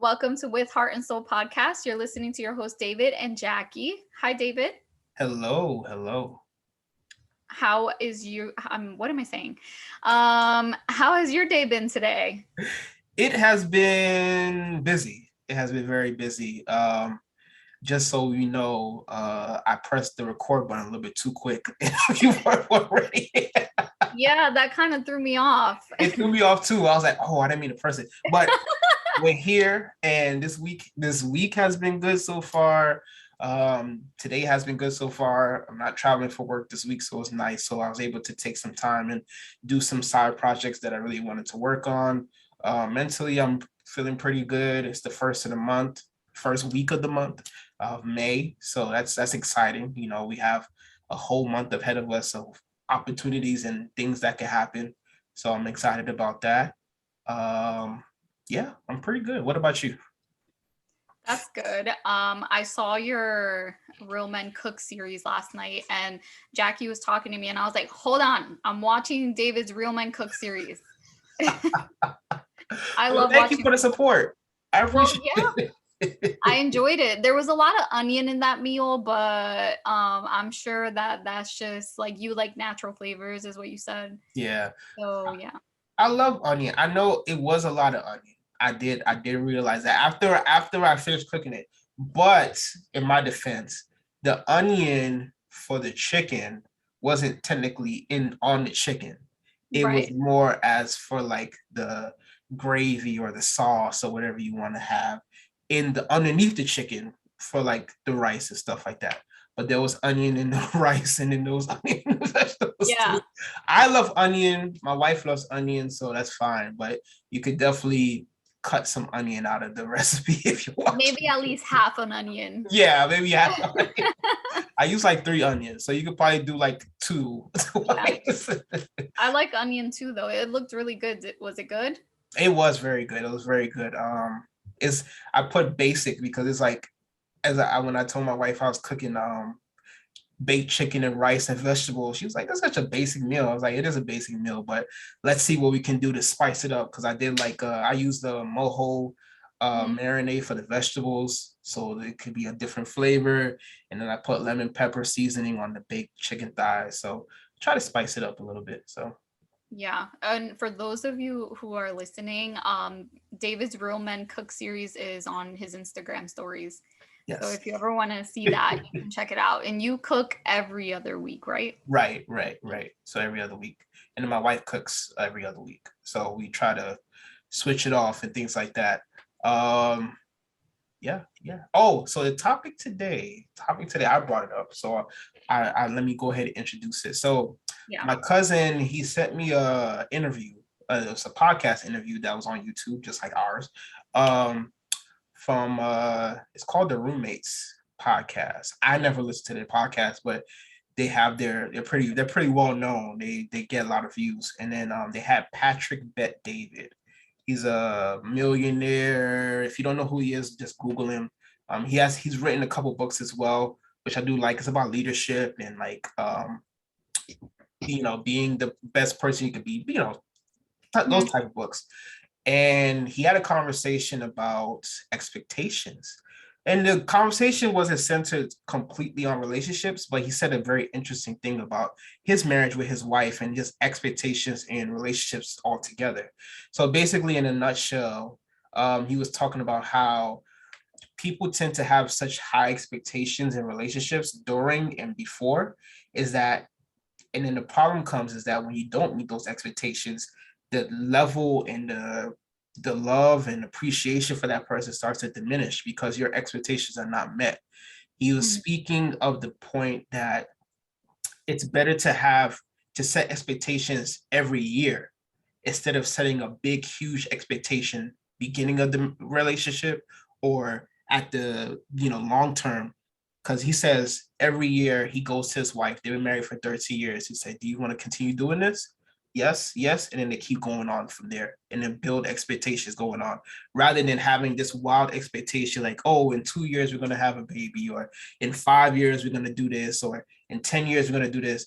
Welcome to With Heart and Soul podcast. You're listening to your host, David and Jackie. Hi, David. Hello. How is you? What am I saying? How has your day been today? It has been busy. It has been very busy. Just so you know, I pressed the record button a little bit too quick. You weren't already. Yeah, that kind of threw me off. It threw me off too. I was like, oh, I didn't mean to press it. But we're here, and this week has been good so far. Today has been good so far. I'm not traveling for work this week, so it's nice. So I was able to take some time and do some side projects that I really wanted to work on. Mentally, I'm feeling pretty good. It's the first week of the month of May, so that's exciting. You know, we have a whole month ahead of us of opportunities and things that can happen. So I'm excited about that. Um, yeah, I'm pretty good. What about you? That's good. I saw your Real Men Cook series last night, and Jackie was talking to me, and I was like, "Hold on, I'm watching David's Real Men Cook series." I Well, love thank you watching. for the support. I Well, appreciate yeah, it. I enjoyed it. There was a lot of onion in that meal, but I'm sure that that's just like you like natural flavors, is what you said. Yeah, So yeah. I love onion. I know it was a lot of onion. I did realize that after I finished cooking it. But in my defense, the onion for the chicken wasn't technically in on the chicken. It was Right. more as for like the gravy or the sauce or whatever you want to have in the underneath the chicken for like the rice and stuff like that. But there was onion in the rice and in those onion vegetables too. Yeah. I love onion. My wife loves onion, so that's fine. But you could definitely cut some onion out of the recipe if you want to. Maybe at least half an onion. Yeah, maybe half onion. I use like 3 onions, so you could probably do like two. Yeah. I like onion too, though. It looked really good. Was it good? It was very good. It was very good. It's I put basic because it's like when I told my wife I was cooking baked chicken and rice and vegetables. She was like, "That's such a basic meal." I was like, "It is a basic meal, but let's see what we can do to spice it up." Because I did like I used the mojo Mhm. marinade for the vegetables, so it could be a different flavor. And then I put lemon pepper seasoning on the baked chicken thighs. So try to spice it up a little bit. So Yeah. And for those of you who are listening, David's Real Men Cook series is on his Instagram stories. So yes, if you ever want to see that, you can check it out. And you cook every other week, right? right. So every other week, and then my wife cooks every other week. So we try to switch it off and things like that. Um, yeah. Oh, so the topic today, I brought it up. So I let me go ahead and introduce it. So Yeah. my cousin, he sent me a interview. It was a podcast interview that was on YouTube, just like ours. Um, from it's called the Roommates podcast. I never listened to their podcast, but they're pretty well known. They get a lot of views. And then they had Patrick Bet David. He's a millionaire. If you don't know who he is, just Google him. He's written a couple books as well, which I do like. It's about leadership and like being the best person you could be. Mhm. Those type of books. And he had a conversation about expectations. And the conversation wasn't centered completely on relationships, but he said a very interesting thing about his marriage with his wife and just expectations in relationships altogether. So basically, in a nutshell, he was talking about how people tend to have such high expectations in relationships during and before, is that and then the problem comes is that when you don't meet those expectations, the level and the love and appreciation for that person starts to diminish because your expectations are not met. He was Mhm. speaking of the point that it's better to set expectations every year instead of setting a big huge expectation beginning of the relationship or at the long term, because he says every year he goes to his wife. They've been married for 13 years. He said, "Do you want to continue doing this?" Yes. And then they keep going on from there and then build expectations going on rather than having this wild expectation like, oh, in 2 years we're going to have a baby, or in 5 years we're going to do this, or in 10 years we're going to do this.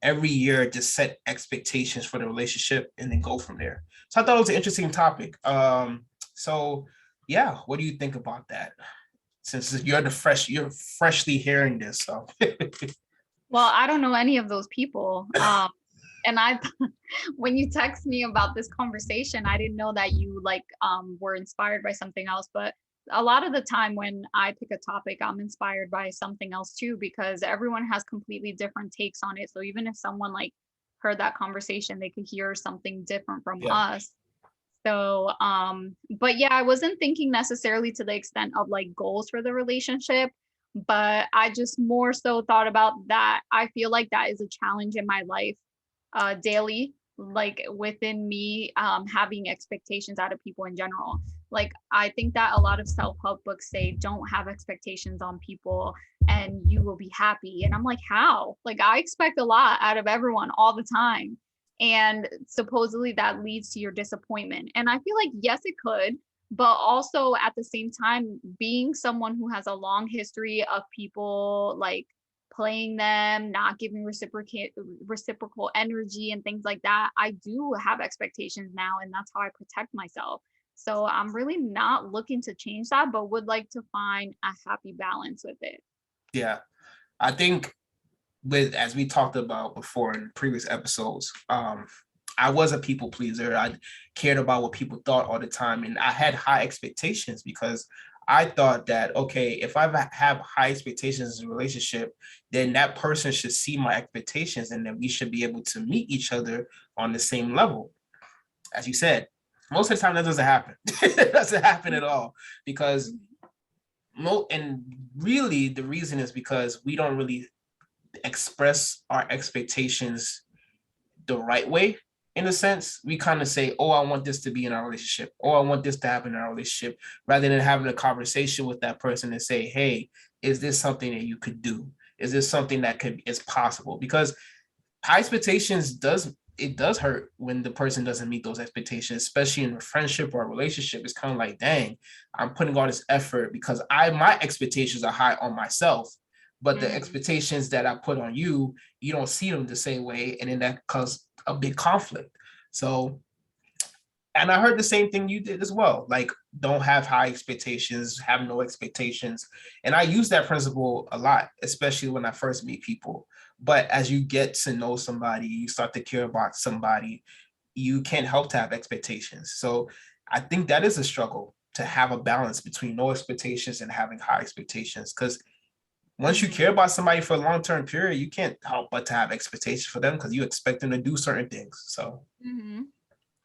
every year just set expectations for the relationship and then go from there. So I thought it was an interesting topic. So yeah, what do you think about that? Since you're freshly hearing this, so Well, I don't know any of those people. And when you text me about this conversation, I didn't know that you like were inspired by something else. But a lot of the time when I pick a topic, I'm inspired by something else too, because everyone has completely different takes on it. So even if someone like heard that conversation, they could hear something different from yeah, us. So, but yeah, I wasn't thinking necessarily to the extent of like goals for the relationship, but I just more so thought about that. I feel like that is a challenge in my life, daily, like within me, having expectations out of people in general. Like, I think that a lot of self-help books say don't have expectations on people and you will be happy. And I'm like, how? Like, I expect a lot out of everyone all the time, and supposedly that leads to your disappointment. And I feel like yes it could, but also at the same time, being someone who has a long history of people like playing them, not giving reciprocal energy and things like that, I do have expectations now, and that's how I protect myself. So I'm really not looking to change that, but would like to find a happy balance with it. yeah. I think with as we talked about before in previous episodes, I was a people pleaser. I cared about what people thought all the time, and I had high expectations because I thought that okay, if I have high expectations in a relationship, then that person should see my expectations, and then we should be able to meet each other on the same level. As you said, most of the time that doesn't happen. It doesn't happen at all because and really the reason is because we don't really express our expectations the right way. In a sense, we kind of say, oh, I want this to be in our relationship, or I want this to happen in our relationship, rather than having a conversation with that person and say, hey, is this something that you could do? Is this something that is possible? Because high expectations does hurt when the person doesn't meet those expectations, especially in a friendship or a relationship. It's kind of like, dang, I'm putting all this effort because my expectations are high on myself, but the Mhm. expectations that I put on you, you don't see them the same way, and then that causes a big conflict. So, and I heard the same thing you did as well. Like, don't have high expectations, have no expectations. And I use that principle a lot, especially when I first meet people. But as you get to know somebody, you start to care about somebody, you can't help to have expectations. So I think that is a struggle to have a balance between no expectations and having high expectations. Because once you care Mhm. about somebody for a long-term period, you can't help but to have expectations for them because you expect them to do certain things. So Mhm.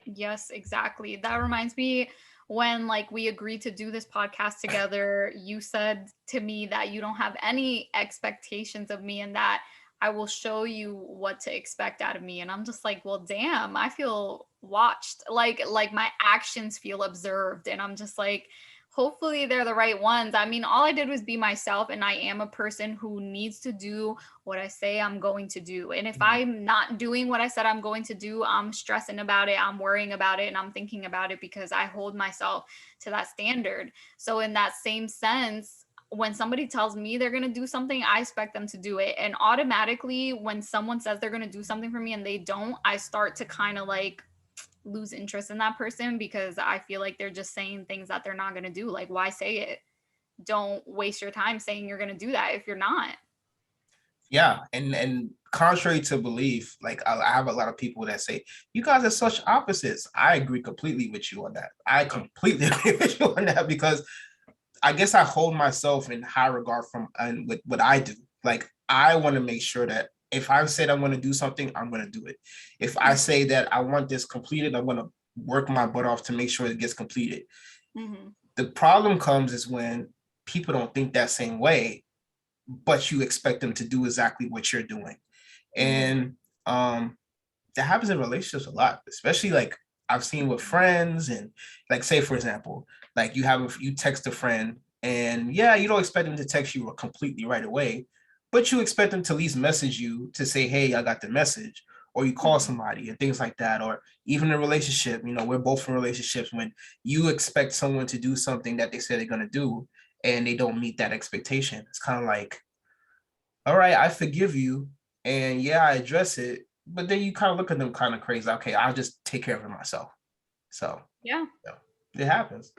Yes, exactly. That reminds me, when like we agreed to do this podcast together, you said to me that you don't have any expectations of me and that I will show you what to expect out of me. And I'm just like, well, damn, I feel watched. Like my actions feel observed, and I'm just like, hopefully they're the right ones. I mean, all I did was be myself, and I am a person who needs to do what I say I'm going to do. And if I'm not doing what I said I'm going to do, I'm stressing about it, I'm worrying about it, and I'm thinking about it because I hold myself to that standard. So, in that same sense, when somebody tells me they're going to do something, I expect them to do it. And automatically, when someone says they're going to do something for me and they don't, I start to kind of like lose interest in that person because I feel like they're just saying things that they're not going to do. Like, why say it? Don't waste your time saying you're going to do that if you're not. yeah, and contrary to belief, like I have a lot of people that say you guys are such opposites. I agree completely with you on that. I completely agree with you on that because I guess I hold myself in high regard from and with what I do. Like I want to make sure that if I said I'm going to do something, I'm going to do it. If I say that I want this completed, I'm going to work my butt off to make sure it gets completed. Mm-hmm. The problem comes is when people don't think that same way, but you expect them to do exactly what you're doing. Mm-hmm. And that happens in relationships a lot, especially like I've seen with friends and like say for example, like you text a friend and yeah, you don't expect them to text you completely right away, but you expect them to at least message you to say, hey, I got the message, or you call Mm-hmm. somebody and things like that, or even in a relationship, we're both in relationships when you expect someone to do something that they said they're gonna do and they don't meet that expectation. It's kind of like, all right, I forgive you, And yeah, I address it, but then you kind of look at them kind of crazy. Okay, I'll just take care of it myself. So Yeah. yeah, it happens.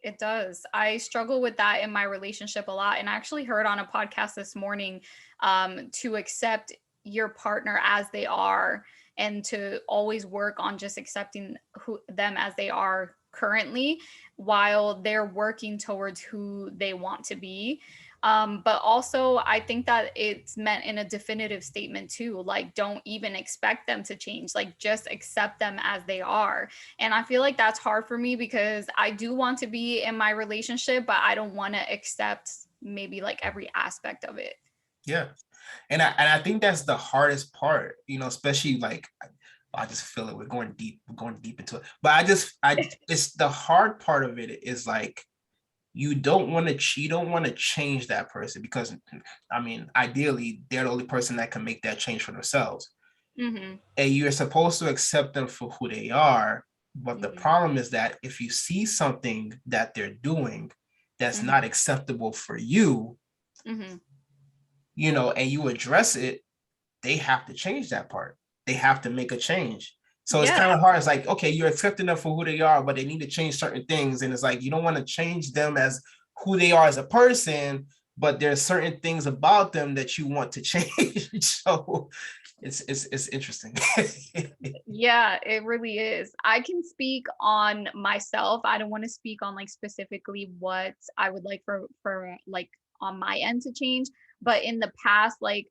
It does. I struggle with that in my relationship a lot. And I actually heard on a podcast this morning to accept your partner as they are and to always work on just accepting them as they are currently while they're working towards who they want to be. But also, I think that it's meant in a definitive statement too. Like, don't even expect them to change, like, just accept them as they are. And I feel like that's hard for me because I do want to be in my relationship, but I don't want to accept maybe like every aspect of it. Yeah. And I think that's the hardest part, especially like I just feel it. We're going deep into it. But it's the hard part of it is like you don't want to change that person because I mean, ideally, they're the only person that can make that change for themselves. Mm-hmm. And you're supposed to accept them for who they are. But the Mm-hmm. problem is that if you see something that they're doing that's Mm-hmm. not acceptable for you, Mm-hmm. and you address it, they have to change that part. They have to make a change. So it's Yeah. kind of hard. It's like, okay, you're accepting them for who they are, but they need to change certain things. And it's like, you don't want to change them as who they are as a person, but there's certain things about them that you want to change. So it's interesting. Yeah, it really is. I can speak on myself. I don't want to speak on like specifically what I would like for like on my end to change, but in the past like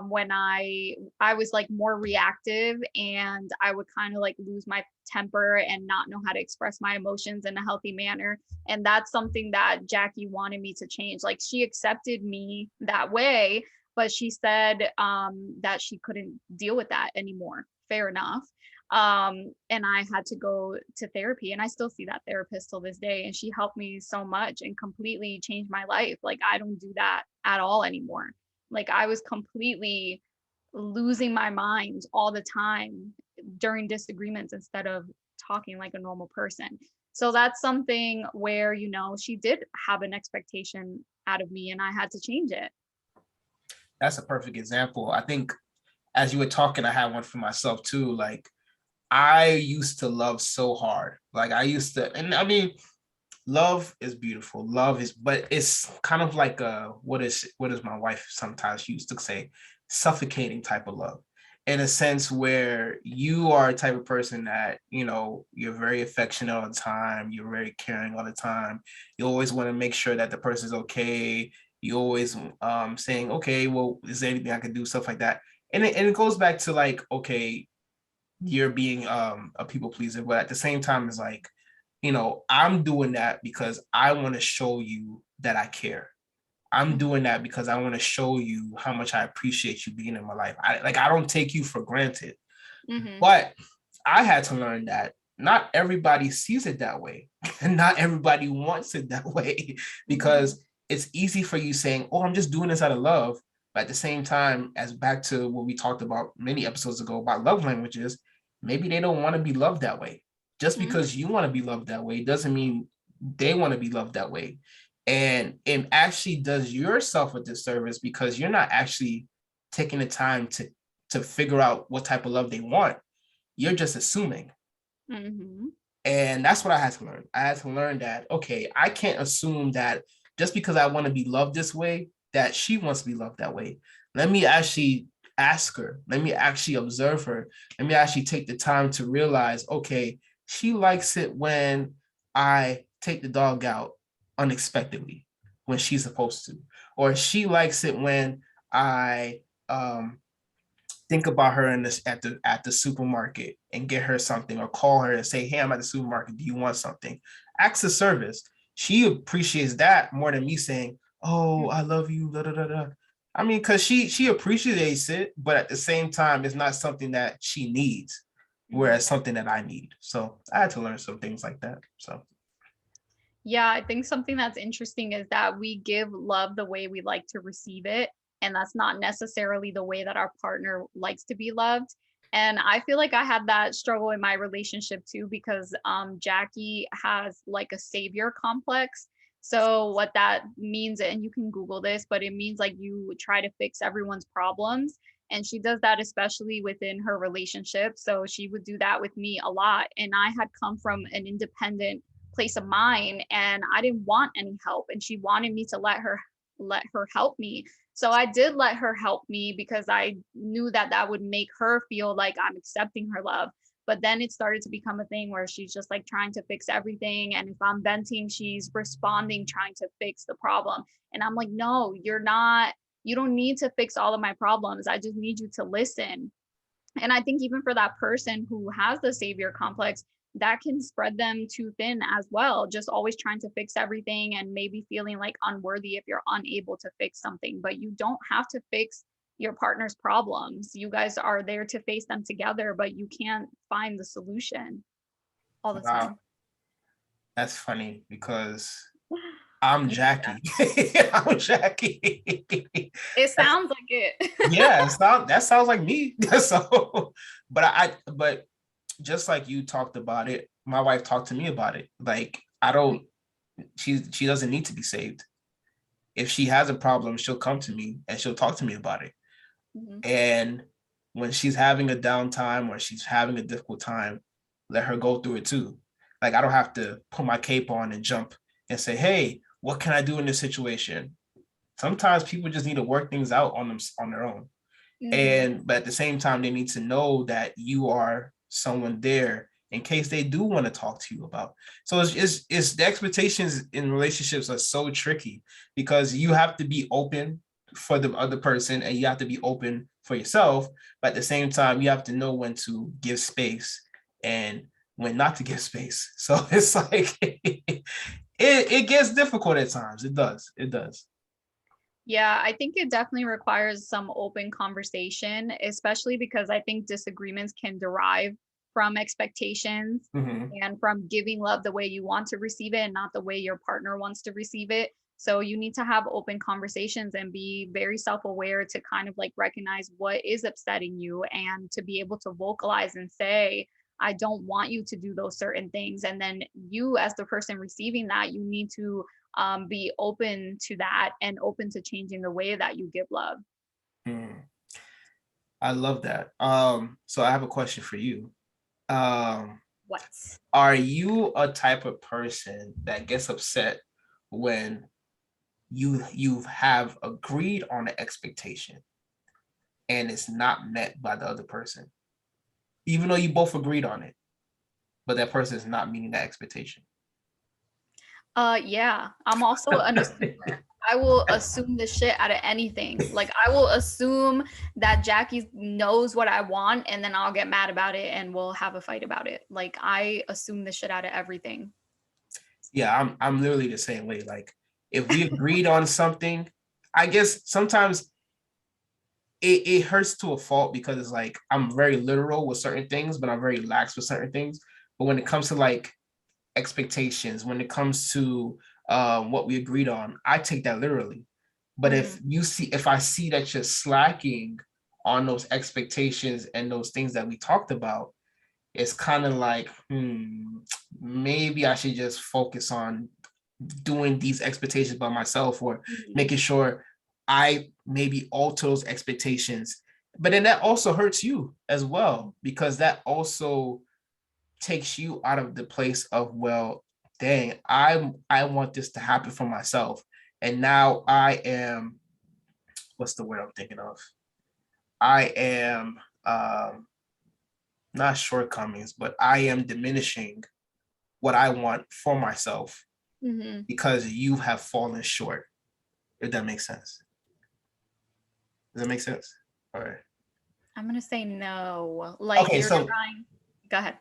when I was like more reactive and I would kind of like lose my temper and not know how to express my emotions in a healthy manner. And that's something that Jacky wanted me to change. Like she accepted me that way, but she said that she couldn't deal with that anymore. Fair enough. And I had to go to therapy, and I still see that therapist till this day. And she helped me so much and completely changed my life. Like, I don't do that at all anymore. Like, I was completely losing my mind all the time during disagreements instead of talking like a normal person. So that's something where, she did have an expectation out of me, and I had to change it. That's a perfect example. I think as you were talking, I had one for myself too. Like I used to love so hard. Like I used to, and I mean, love is beautiful. Love is, but it's kind of like what is my wife sometimes used to say, suffocating type of love. In a sense where you are a type of person that, you're very affectionate all the time, you're very caring all the time. You always want to make sure that the person's okay. You always saying, okay, well, is there anything I can do? Stuff like that. And it goes back to like, okay, you're being a people pleaser, but at the same time, it's like, I'm doing that because I want to show you that I care. I'm doing that because I want to show you how much I appreciate you being in my life. I don't take you for granted. Mm-hmm. But I had to learn that not everybody sees it that way. And not everybody wants it that way because it's easy for you saying, oh, I'm just doing this out of love. But at the same time, as back to what we talked about many episodes ago about love languages, maybe they don't want to be loved that way. Just Mm-hmm. because you want to be loved that way doesn't mean they want to be loved that way. And it actually does yourself a disservice because you're not actually taking the time to figure out what type of love they want. You're just assuming. Mm-hmm. And that's what I had to learn. I had to learn that, okay, I can't assume that just because I want to be loved this way, that she wants to be loved that way. Let me actually ask her. Let me actually observe her. Let me actually take the time to realize, okay, she likes it when I take the dog out unexpectedly when she's supposed to. Or she likes it when I think about her in this at the supermarket and get her something, or call her and say, hey, I'm at the supermarket, do you want something? Acts of service. She appreciates that more than me saying, oh, I love you, da, da, da, da. I mean, because she appreciates it, but at the same time it's not something that she needs, Mm-hmm. whereas something that I need. So I had to learn some things like that. So Yeah, I think something that's interesting is that we give love the way we like to receive it. And that's not necessarily the way that our partner likes to be loved. And I feel like I had that struggle in my relationship too, because Jacky has like a savior complex. So what that means, and you can Google this, but it means like you try to fix everyone's problems. And she does that especially within her relationship. So she would do that with me a lot. And I had come from an independent place of mind and I didn't want any help. And she wanted me to let her help me. So I did let her help me because I knew that that would make her feel like I'm accepting her love. But then it started to become a thing where she's just like trying to fix everything. And if I'm venting, she's responding, trying to fix the problem. And I'm like, no, you're not, you don't need to fix all of my problems. I just need you to listen. And I think even for that person who has the savior complex, that can spread them too thin as well, just always trying to fix everything and maybe feeling like unworthy if you're unable to fix something. But you don't have to fix your partner's problems. You guys are there to face them together, but you can't find the solution all the Wow, time. that's funny because I'm Yeah, Jacky. I'm Jacky. it sounds like it. Yeah, that sounds like me. So, but just like you talked about it, my wife talked to me about it. Like I don't, she doesn't need to be saved. If she has a problem, she'll come to me and she'll talk to me about it. Mhm. And when she's having a downtime or she's having a difficult time, let her go through it too. Like I don't have to put my cape on and jump and say, "Hey, what can I do in this situation?" Sometimes people just need to work things out on their own. Mhm. But at the same time, they need to know that you are someone there in case they do want to talk to you about. So it's the expectations in relationships are so tricky because you have to be open for the other person and you have to be open for yourself. But at the same time, you have to know when to give space and when not to give space. So it's like it gets difficult at times. It does. It does. Yeah, I think it definitely requires some open conversation, especially because I think disagreements can derive from expectations Mhm. and from giving love the way you want to receive it and not the way your partner wants to receive it. So you need to have open conversations and be very self-aware to kind of like recognize what is upsetting you and to be able to vocalize and say, I don't want you to do those certain things. And then you, as the person receiving that, you need to be open to that and open to changing the way that you give love. Mm. I love that. So I have a question for you. Um, What? are you a type of person that gets upset when you have agreed on an expectation and it's not met by the other person, even though you both agreed on it, but that person is not meeting that expectation? Yeah, I'm also an assumer. I will assume the shit out of anything. Like I will assume that Jackie knows what I want and then I'll get mad about it and we'll have a fight about it. Like I assume the shit out of everything. Yeah, I'm literally the same way. Like if we agreed on something, I guess sometimes it hurts to a fault because it's like I'm very literal with certain things, but I'm very lax with certain things. But when it comes to like expectations, when it comes to what we agreed on, I take that literally. But Mhm. if I see that you're slacking on those expectations and those things that we talked about, it's kind of like, maybe I should just focus on doing these expectations by myself or Mhm. making sure I maybe alter those expectations. But then that also hurts you as well, because that also takes you out of the place of, well, dang, I want this to happen for myself. And now I am, what's the word I'm thinking of? I am not shortcomings, but I am diminishing what I want for myself Mhm. because you have fallen short, if that makes sense. Does that make sense? All right. I'm going to say no. Like Okay, you're so trying. Go ahead.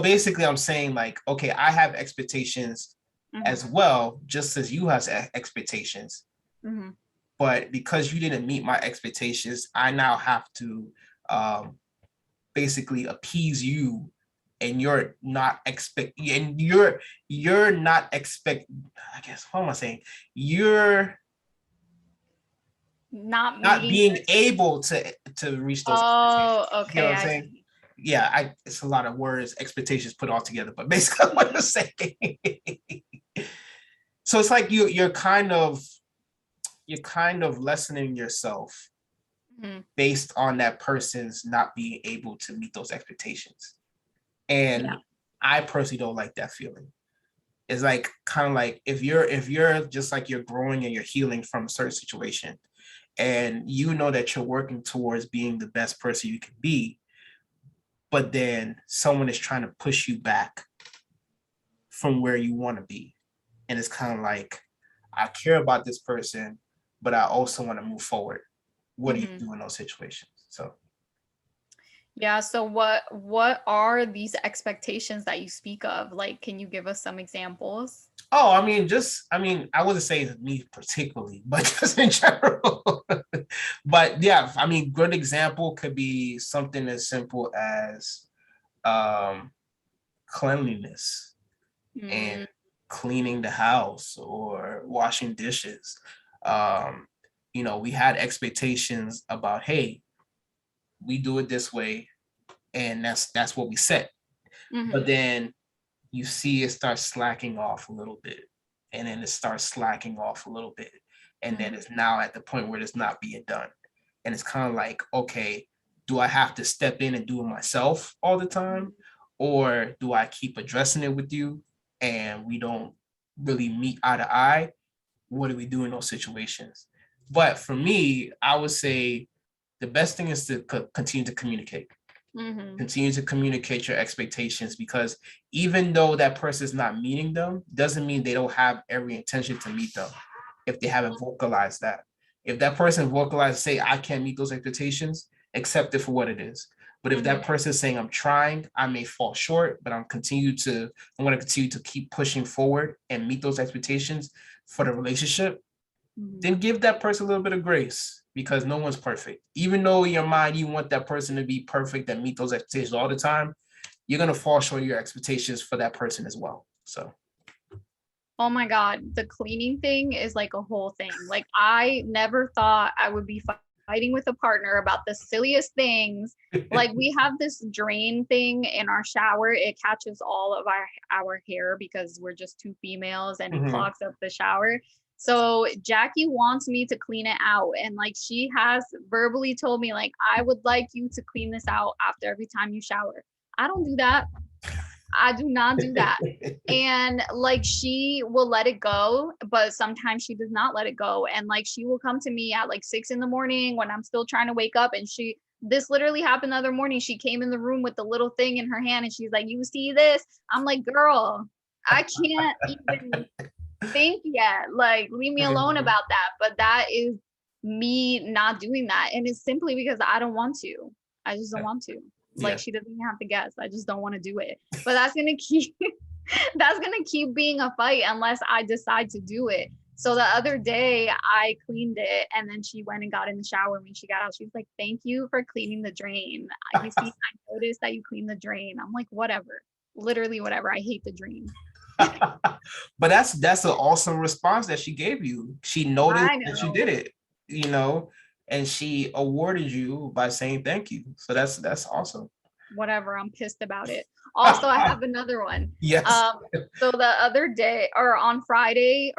basically I'm saying like, okay, I have expectations Mhm. as well, just as you have expectations. Mhm. But because you didn't meet my expectations, I now have to um, basically appease you, and you're not expect. I guess what am I saying? You're Not not meeting being the expectations. able to reach those Oh, expectations. You know okay, what I'm I saying? see. Yeah, it's a lot of words, expectations put all together, but basically what I'm saying. So it's like you're kind of lessening yourself based on that person's not being able to meet those expectations. And I personally don't like that feeling. It's like kind of like if you're just like you're growing and you're healing from a certain situation, and you know that you're working towards being the best person you can be, but then someone is trying to push you back from where you want to be. And it's kind of like, I care about this person, but I also want to move forward. What do you do in those situations? So yeah, so what are these expectations that you speak of? Like, can you give us some examples? oh, I mean, I wouldn't say me particularly, but just in general. But yeah, I mean, good example could be something as simple as cleanliness and cleaning the house or washing dishes. We had expectations about, hey, we do it this way, and that's what we set. But then you see it start slacking off a little bit, and then it starts slacking off a little bit, and then it's now at the point where it's not being done. And it's kind of like, okay, do I have to step in and do it myself all the time? Or do I keep addressing it with you and we don't really meet eye to eye? What do we do in those situations? But for me, I would say the best thing is to continue to communicate. Continue to communicate your expectations, because even though that person is not meeting them, doesn't mean they don't have every intention to meet them if they haven't vocalized that. If that person vocalized, say, I can't meet those expectations, accept it for what it is. But if that person is saying, I'm trying, I may fall short, but I'm going to continue to keep pushing forward and meet those expectations for the relationship, then give that person a little bit of grace, because no one's perfect. Even though in your mind you want that person to be perfect and meet those expectations all the time, you're going to fall short of your expectations for that person as well. So oh my God, the cleaning thing is like a whole thing. Like, I never thought I would be fighting with a partner about the silliest things. Like, we have this drain thing in our shower. It catches all of our hair because we're just two females, and it clogs up the shower. So Jacky wants me to clean it out. And like, she has verbally told me, like, I would like you to clean this out after every time you shower. I don't do that. I do not do that. And like, she will let it go, but sometimes she does not let it go. And like, she will come to me at like 6 a.m. when I'm still trying to wake up. And this literally happened the other morning. She came in the room with the little thing in her hand and she's like, you see this? I'm like, girl, I can't even think yet. Like, leave me alone about that. But that is me not doing that. And it's simply because I don't want to. I just don't want to. Like, she doesn't even have to guess. I just don't want to do it. But that's gonna keep being a fight unless I decide to do it. So the other day I cleaned it, and then she went and got in the shower. When she got out, she was like, thank you for cleaning the drain. You see, I noticed that you cleaned the drain. I'm like, whatever. Literally whatever. I hate the drain. But that's an awesome response that she gave you. She noticed that you did it, and she awarded you by saying thank you. So that's awesome. Whatever, I'm pissed about it. Also, I have another one. Yes. So the other day, or on Friday,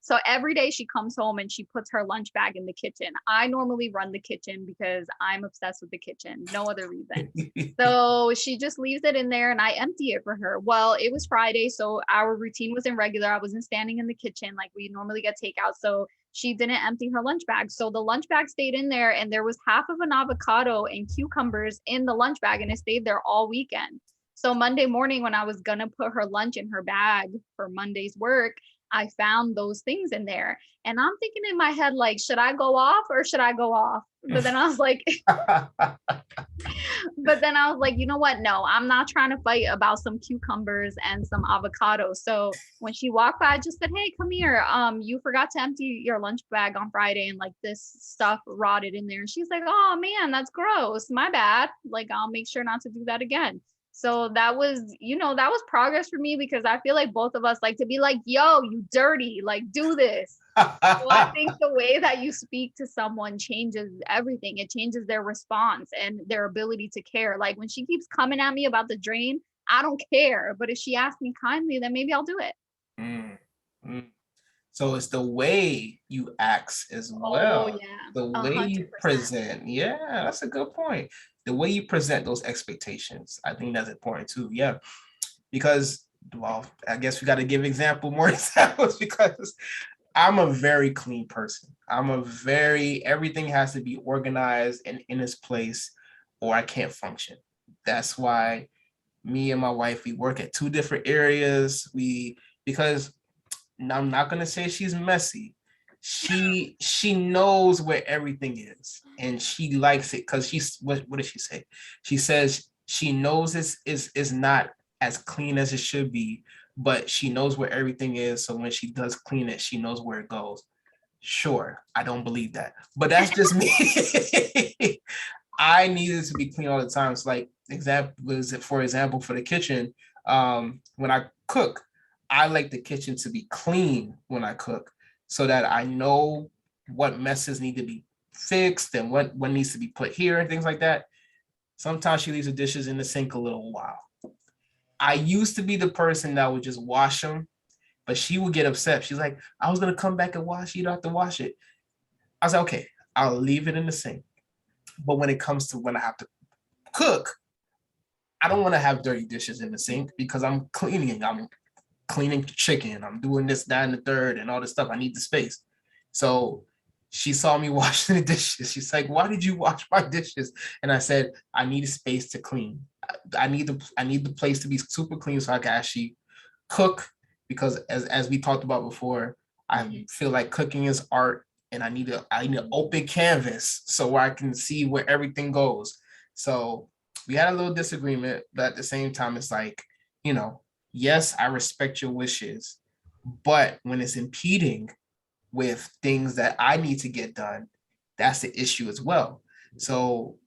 so every day she comes home and she puts her lunch bag in the kitchen. I normally run the kitchen because I'm obsessed with the kitchen, no other reason. So she just leaves it in there and I empty it for her. Well, it was Friday, so our routine wasn't regular. I wasn't standing in the kitchen like we normally get takeout. So she didn't empty her lunch bag. So the lunch bag stayed in there, and there was half of an avocado and cucumbers in the lunch bag, and it stayed there all weekend. So Monday morning, when I was gonna put her lunch in her bag for Monday's work, I found those things in there. And I'm thinking in my head, like, should I go off or should I go off? But then I was like, you know what? No, I'm not trying to fight about some cucumbers and some avocado. So when she walked by, I just said, hey, come here. You forgot to empty your lunch bag on Friday, and like this stuff rotted in there. And she's like, oh man, that's gross. My bad. Like, I'll make sure not to do that again. So that was progress for me, because I feel like both of us like to be like, yo, you dirty, like, do this. So I think the way that you speak to someone changes everything. It changes their response and their ability to care. Like, when she keeps coming at me about the drain, I don't care. But if she asks me kindly, then maybe I'll do it. So it's the way you act as Oh well, yeah, the a way hundred you percent. present. Yeah, that's a good point. The way you present those expectations, I think that's important too. Yeah, because well, I guess we got to give more examples because I'm a very clean person. Everything has to be organized and in its place, or I can't function. That's why me and my wife, we work at two different areas. Because I'm not gonna say she's messy. She knows where everything is, and she likes it because she's what does she say? She says she knows is not as clean as it should be, but she knows where everything is. So when she does clean it, she knows where it goes. Sure, I don't believe that, but that's just me. I needed to be clean all the time. It's like for example, for the kitchen, when I cook, I like the kitchen to be clean when I cook so that I know what messes need to be fixed and what needs to be put here and things like that. Sometimes she leaves the dishes in the sink a little while. I used to be the person that would just wash them, but she would get upset. She's like, I was gonna come back and wash, you don't have to wash it. I was like, okay, I'll leave it in the sink. But when it comes to when I have to cook, I don't want to have dirty dishes in the sink because I'm cleaning. I'm cleaning chicken. I'm doing this, that, and the third, and all this stuff. I need the space. So she saw me washing the dishes. She's like, "Why did you wash my dishes?" And I said, "I need a space to clean. I need the place to be super clean so I can actually cook because as we talked about before, I feel like cooking is art and I need an open canvas so I can see where everything goes. So we had a little disagreement, but at the same time, it's like, you know, yes, I respect your wishes, but when it's impeding with things that I need to get done, that's the issue as well. So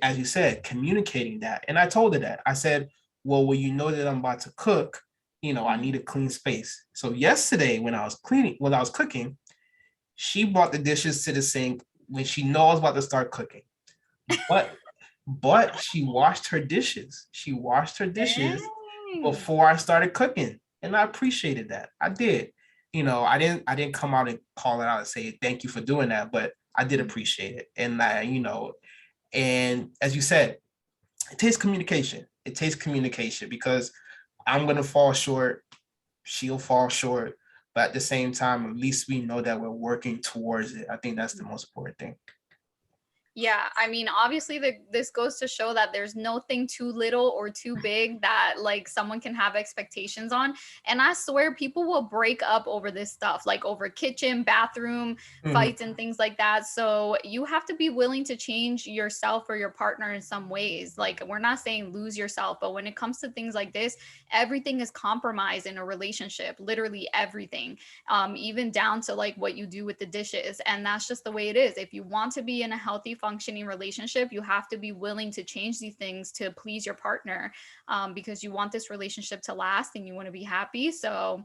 as you said, communicating that. And I told her that. I said, well, when you know that I'm about to cook, I need a clean space. So yesterday when I was cooking, she brought the dishes to the sink when she knows I was about to start cooking. But she washed her dishes. She washed her dishes Dang. before I started cooking. And I appreciated that. I did. I didn't come out and call it out and say thank you for doing that, but I did appreciate it. And and as you said, it takes communication. It takes communication because I'm gonna fall short, she'll fall short, but at the same time, at least we know that we're working towards it. I think that's the most important thing. Yeah, I mean, obviously, this goes to show that there's nothing too little or too big that like someone can have expectations on. And I swear, people will break up over this stuff, like over kitchen, bathroom fights, and things like that. So you have to be willing to change yourself or your partner in some ways. Like, we're not saying lose yourself, but when it comes to things like this, everything is compromised in a relationship, literally everything, even down to like what you do with the dishes. And that's just the way it is. If you want to be in a healthy, functioning relationship, you have to be willing to change these things to please your partner, because you want this relationship to last and you want to be happy. So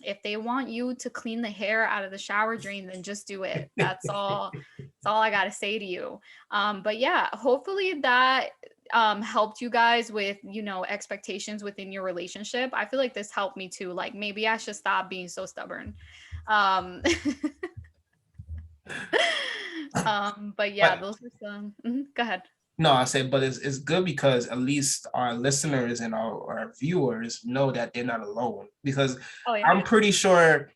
if they want you to clean the hair out of the shower drain, then just do it. That's all. That's all I got to say to you. But yeah, hopefully that helped you guys with, expectations within your relationship. I feel like this helped me too. Like, maybe I should stop being so stubborn. Um, but yeah, But those are some. Go ahead. no, I said, but it's good because at least our listeners and our viewers know that they're not alone. Because Oh yeah. I'm pretty sure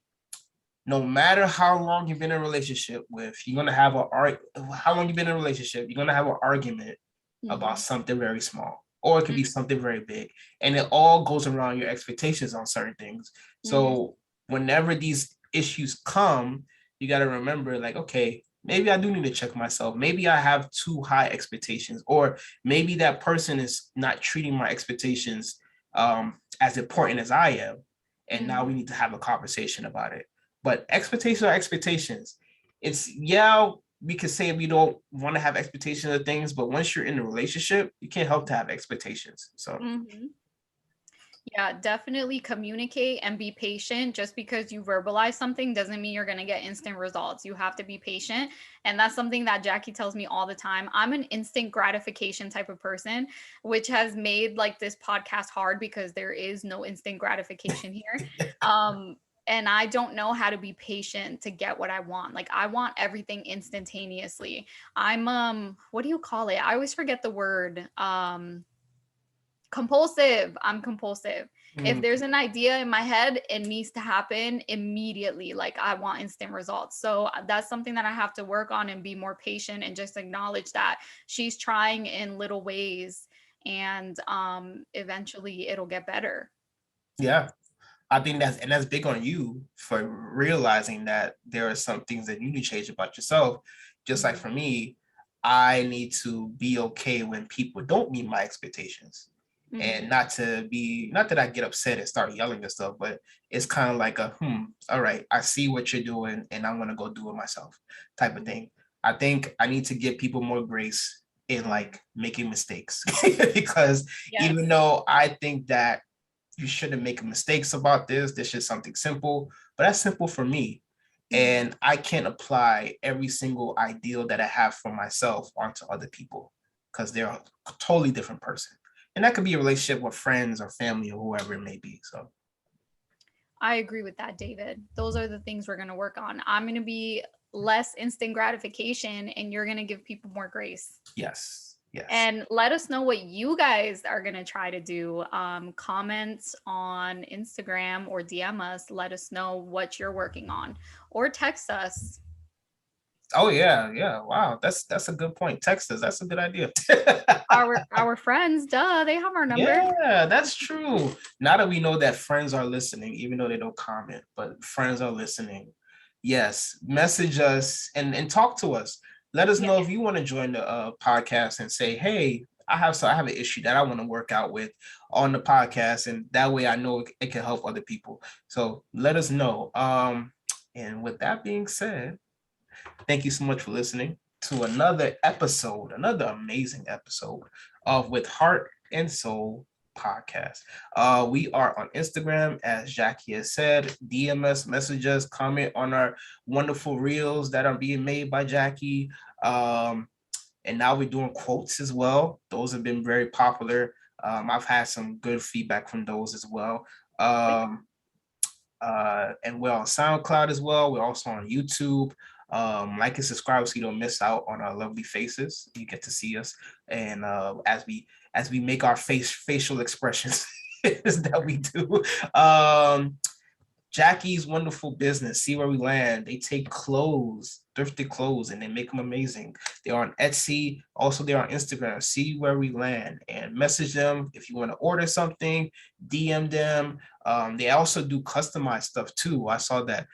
no matter how long you've been in a relationship with, you're gonna have how long you've been in a relationship, you're gonna have an argument about something very small, or it could be something very big. And it all goes around your expectations on certain things. So whenever these issues come, you got to remember, like, okay, maybe I do need to check myself. Maybe I have too high expectations, or maybe that person is not treating my expectations as important as I am. And now we need to have a conversation about it. But expectations are expectations. It's, yeah, we could say we don't want to have expectations of things, but once you're in a relationship, you can't help to have expectations. So Yeah, definitely communicate and be patient. Just because you verbalize something doesn't mean you're going to get instant results. You have to be patient. And that's something that Jacky tells me all the time. I'm an instant gratification type of person, which has made like this podcast hard because there is no instant gratification here. and I don't know how to be patient to get what I want. Like I want everything instantaneously. I'm what do you call it? I always forget the word. Compulsive. I'm compulsive. If Mm, there's an idea in my head, it needs to happen immediately. Like I want instant results. So that's something that I have to work on and be more patient and just acknowledge that she's trying in little ways, and eventually it'll get better. yeah. I think that's big on you for realizing that there are some things that you need to change about yourself. Just like Mhm. for me, I need to be okay when people don't meet my expectations. And Mhm. not that I get upset and start yelling and stuff, but it's kind of like all right, I see what you're doing and I'm gonna go do it myself type of thing. I think I need to give people more grace in like making mistakes because even Yes. though I think that you shouldn't make mistakes about this. This is something simple, but that's simple for me. Mhm. And I can't apply every single ideal that I have for myself onto other people because they're a totally different person. And that could be a relationship with friends or family or whoever it may be. So, I agree with that, David. Those are the things we're going to work on. I'm going to be less instant gratification, and you're going to give people more grace. yes, yes. And let us know what you guys are going to try to do. Comments on Instagram or DM us. Let us know what you're working on, or text us. Oh yeah, yeah. Wow, that's a good point. Text us. That's a good idea. Our friends, duh, they have our number. Yeah, that's true. Now that we know that friends are listening, even though they don't comment, but friends are listening. Yes, message us and talk to us. Let us Yeah. know if you want to join the podcast and say, "Hey, I have an issue that I want to work out with on the podcast," and that way I know it can help other people. So let us know. And with that being said, thank you so much for listening to another amazing episode of With Heart and Soul podcast. We are on Instagram, as Jacky has said. DM us, message us, comment on our wonderful reels that are being made by Jacky. And now we're doing quotes as well. Those have been very popular. I've had some good feedback from those as well. And we're on SoundCloud as well. We're also on YouTube. Like and subscribe so you don't miss out on our lovely faces. You get to see us, and as we make our facial expressions that we do. Jacky's Wonderful Business. See where we land. They take clothes, thrifted clothes, and they make them amazing. They're on Etsy. Also, they're on Instagram. See where we land and message them if you want to order something. DM them. They also do customized stuff too. I saw that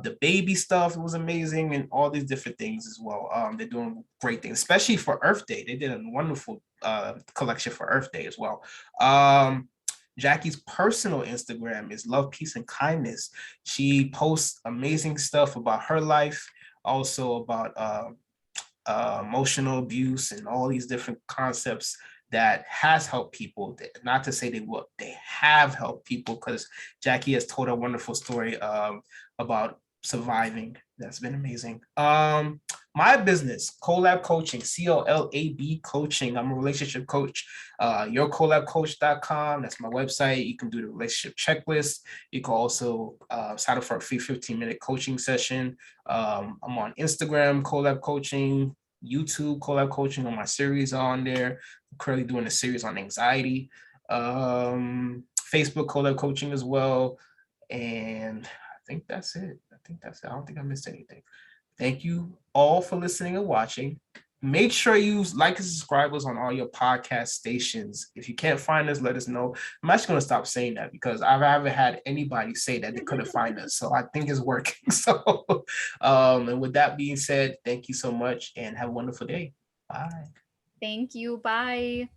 the baby stuff was amazing and all these different things as well. They're doing great things, especially for Earth Day. They did a wonderful collection for Earth Day as well. Jacky's personal Instagram is Love, Peace, and Kindness. She posts amazing stuff about her life, also about emotional abuse and all these different concepts that has helped people. Not to say they have helped people, because Jacky has told a wonderful story about surviving. That's been amazing. My business, Colab Coaching, COLAB Coaching. I'm a relationship coach. Yourcolabcoach.com. That's my website. You can do the relationship checklist. You can also sign up for a free 15-minute coaching session. I'm on Instagram, Colab Coaching, YouTube, Collab Coaching on my series on there. I'm currently doing a series on anxiety. Facebook, Collab Coaching as well. And I think that's it. I don't think I missed anything. Thank you all for listening and watching. Make sure you like and subscribe us on all your podcast stations. If you can't find us, let us know. I'm actually going to stop saying that because I haven't had anybody say that they couldn't find us. So I think it's working. So, and with that being said, thank you so much and have a wonderful day. Bye. Thank you. Bye.